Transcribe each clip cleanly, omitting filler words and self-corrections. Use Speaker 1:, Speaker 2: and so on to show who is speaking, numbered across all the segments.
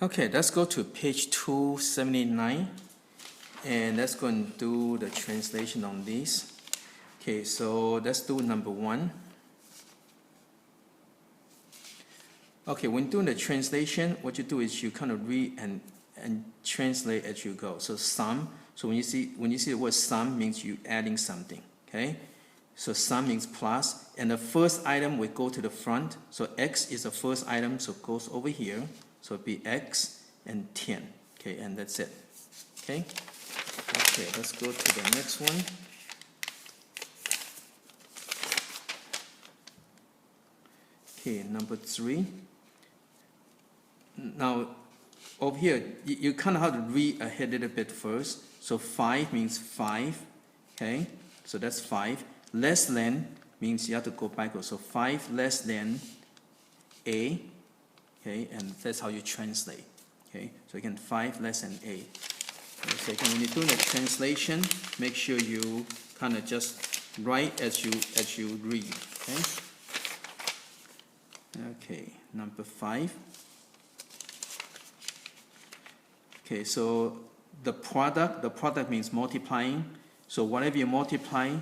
Speaker 1: Okay, let's go to page 279 and let's go and do the translation on this. Okay, so let's do number 1. Okay, when doing the translation, what you do is you kind of read and translate as you go. So sum, so when you see the word sum means you adding something, okay? So sum means plus, and the first item will go to the front. So x is the first item, so it goes over here. So it'll be x and 10, okay, and that's it, okay? Okay, let's go to the next one. Okay, number 3. Now, over here, you kind of have to read ahead a little bit first. So 5 means 5, okay? So that's 5. Less than means you have to go backwards. So 5 less than A, okay? And that's how you translate, okay? So again, 5 less than A. Okay, so again, when you're doing the translation, make sure you kind of just write as you read, okay? Okay, number 5. Okay, so the product means multiplying. So whatever you multiply,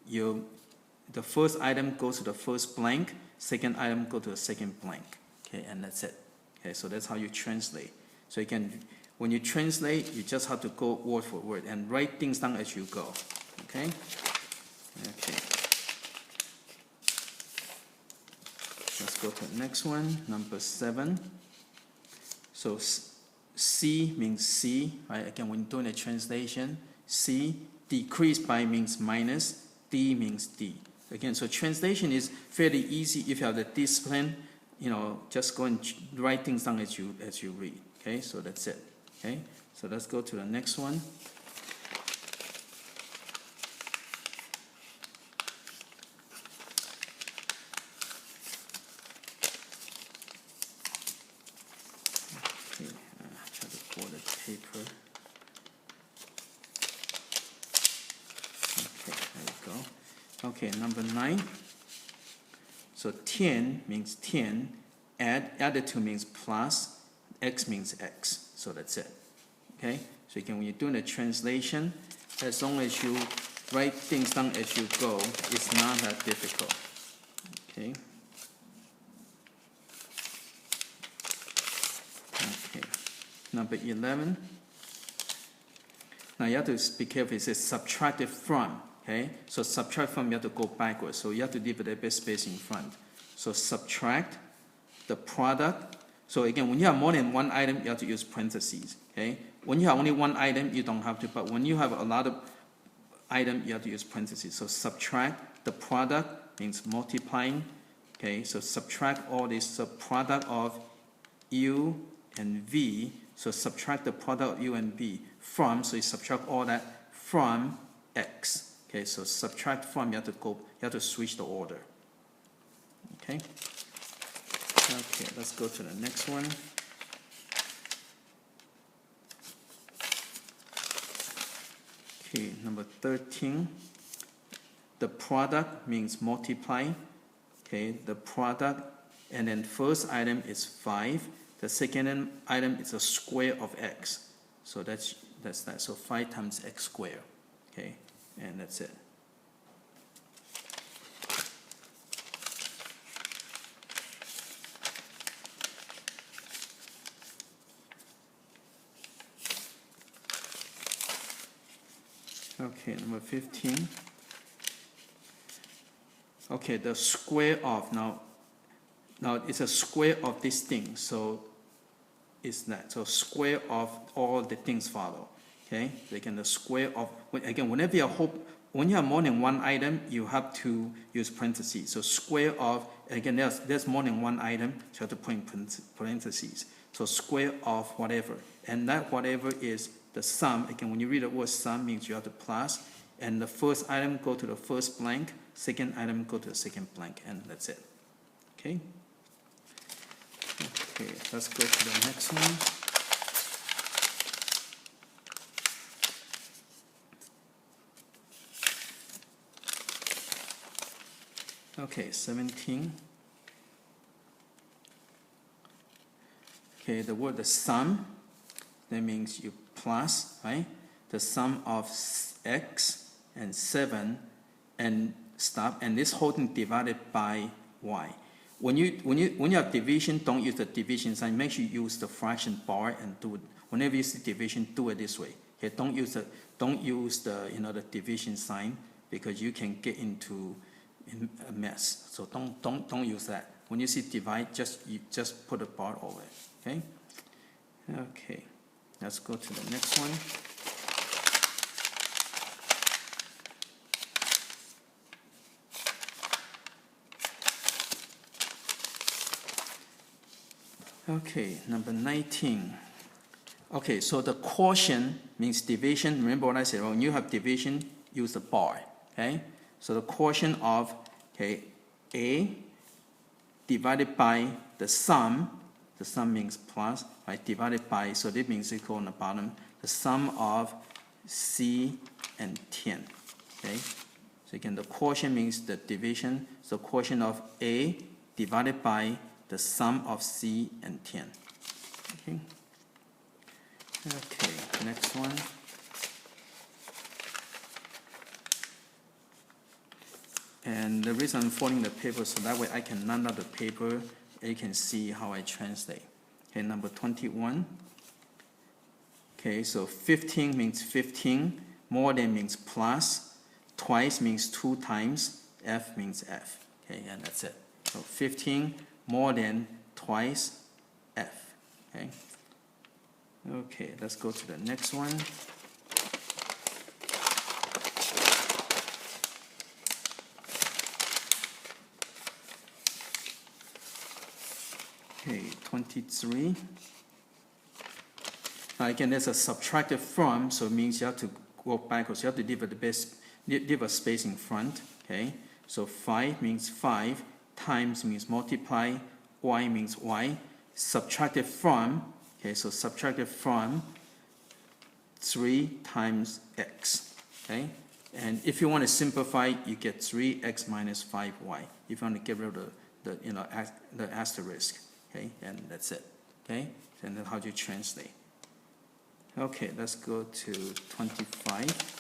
Speaker 1: the first item goes to the first blank, second item goes to the second blank. Okay, and that's it. Okay, so that's how you translate. So when you translate, you just have to go word for word and write things down as you go. Okay? Okay. Let's go to the next one, number 7. So C means C, right? Again, when doing a translation, C, decrease by means minus, D means D. Again, so translation is fairly easy if you have the discipline, just go and write things down as you read. Okay, so that's it. Okay, so let's go to the next one. Paper. Okay, there we go. Okay, number 9. So 10 means 10, added to means plus, x means x. So that's it. Okay? So again, when you're doing a translation, as long as you write things down as you go, it's not that difficult. Okay? Okay. Number 11. Now you have to be careful. It says subtracted from. Okay, so subtract from, you have to go backwards. So you have to leave a little bit space in front. So subtract the product. So again, when you have more than one item, you have to use parentheses. Okay, when you have only one item, you don't have to. But when you have a lot of items, you have to use parentheses. So subtract the product means multiplying. Okay, so subtract all this. So product of U and V. So subtract the product of U and V from. So you subtract all that from X. Okay, so subtract from, you have to switch the order. Okay? Okay, let's go to the next one. Okay, number 13. The product means multiply. Okay, the product, and then first item is 5. The second item is a square of x. So that's that. So 5 times x squared. Okay. And that's it. Okay, number 15. Okay, the square of, now it's a square of this thing, so it's that. So square of all the things follow. Okay, so again, the square of, again, when you have more than one item, you have to use parentheses. So square of, again, there's more than one item, so you have to put in parentheses. So square of whatever, and that whatever is the sum. Again, when you read the word sum, means you have to plus, and the first item go to the first blank, second item go to the second blank, and that's it. Okay. Okay, let's go to the next one. Okay, 17. Okay, the sum, that means you plus, right? The sum of x and 7 and stuff, and this whole thing divided by y. When you have division, don't use the division sign. Make sure you use the fraction bar and do it. Whenever you see division, do it this way. Okay, don't use the the division sign, because you can get into a mess. So don't use that. When you see divide, just put a bar over it. Okay. Okay. Let's go to the next one. Okay, number 19. Okay, so the quotient means division. Remember what I said, when you have division, use the bar, okay? So the quotient of, okay, A divided by the sum means plus, right, divided by, so that means equal on the bottom, the sum of C and 10, okay? So again, the quotient means the division, so quotient of A divided by the sum of C and 10. Okay. Okay, next one. And the reason I'm folding the paper, so that way I can run out the paper and you can see how I translate. Okay, number 21. Okay, so 15 means 15, more than means plus, twice means 2 times, F means F. Okay, and that's it. So 15 more than twice F. Okay. Okay, let's go to the next one. Okay, 23. Now again, there's a subtracted from, so it means you have to go backwards. You have to leave a space in front. Okay, so 5 means 5, times means multiply, y means y. Subtracted from, okay, so subtracted from 3 times x. Okay, and if you want to simplify, you get 3x minus 5y. If you want to get rid of the asterisk. Okay, and that's it. Okay, and then how do you translate? Okay, let's go to 25.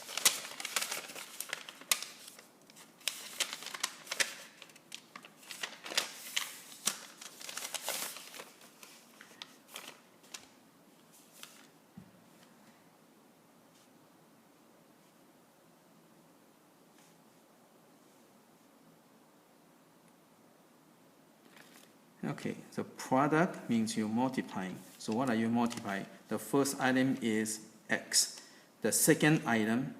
Speaker 1: Okay, so product means you're multiplying. So what are you multiplying? The first item is x. The second item,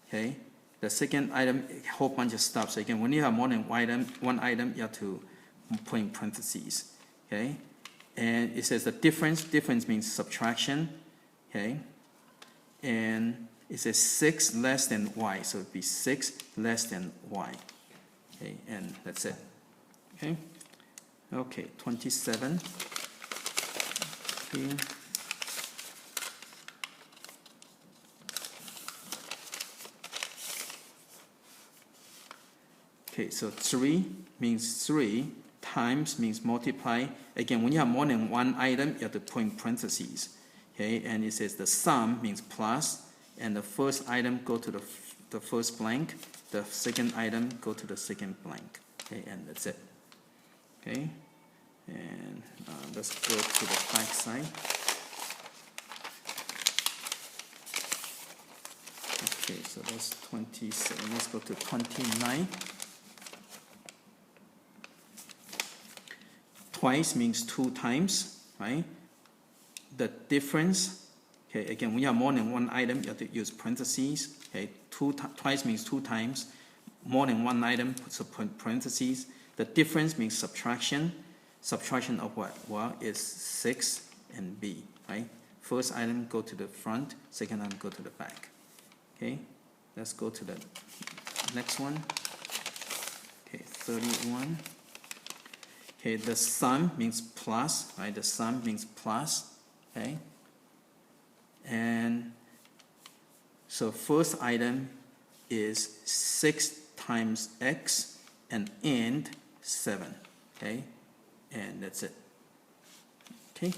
Speaker 1: okay, the second item, a whole bunch of stuff. So again, when you have more than one item, you have to put in parentheses, okay? And it says the difference means subtraction, okay? And it says 6 less than y, so it'd be 6 less than y, okay? And that's it, okay? Okay, 27. Here. Okay, so 3 means 3, times means multiply. Again, when you have more than one item, you have to put in parentheses. Okay, and it says the sum means plus, and the first item go to the first blank, the second item go to the second blank. Okay, and that's it. Okay, and let's go to the back side. Okay, so that's 27. Let's go to 29. Twice means 2 times, right? The difference, okay, again, when you have more than one item, you have to use parentheses. Okay, twice means 2 times. More than one item, so parentheses. The difference means subtraction. Subtraction of what? Well, it's 6 and b, right? First item go to the front, second item go to the back. Okay, let's go to the next one. Okay, 31. Okay, the sum means plus, right? The sum means plus, okay? And so first item is 6 times x and 7, okay? And that's it, okay?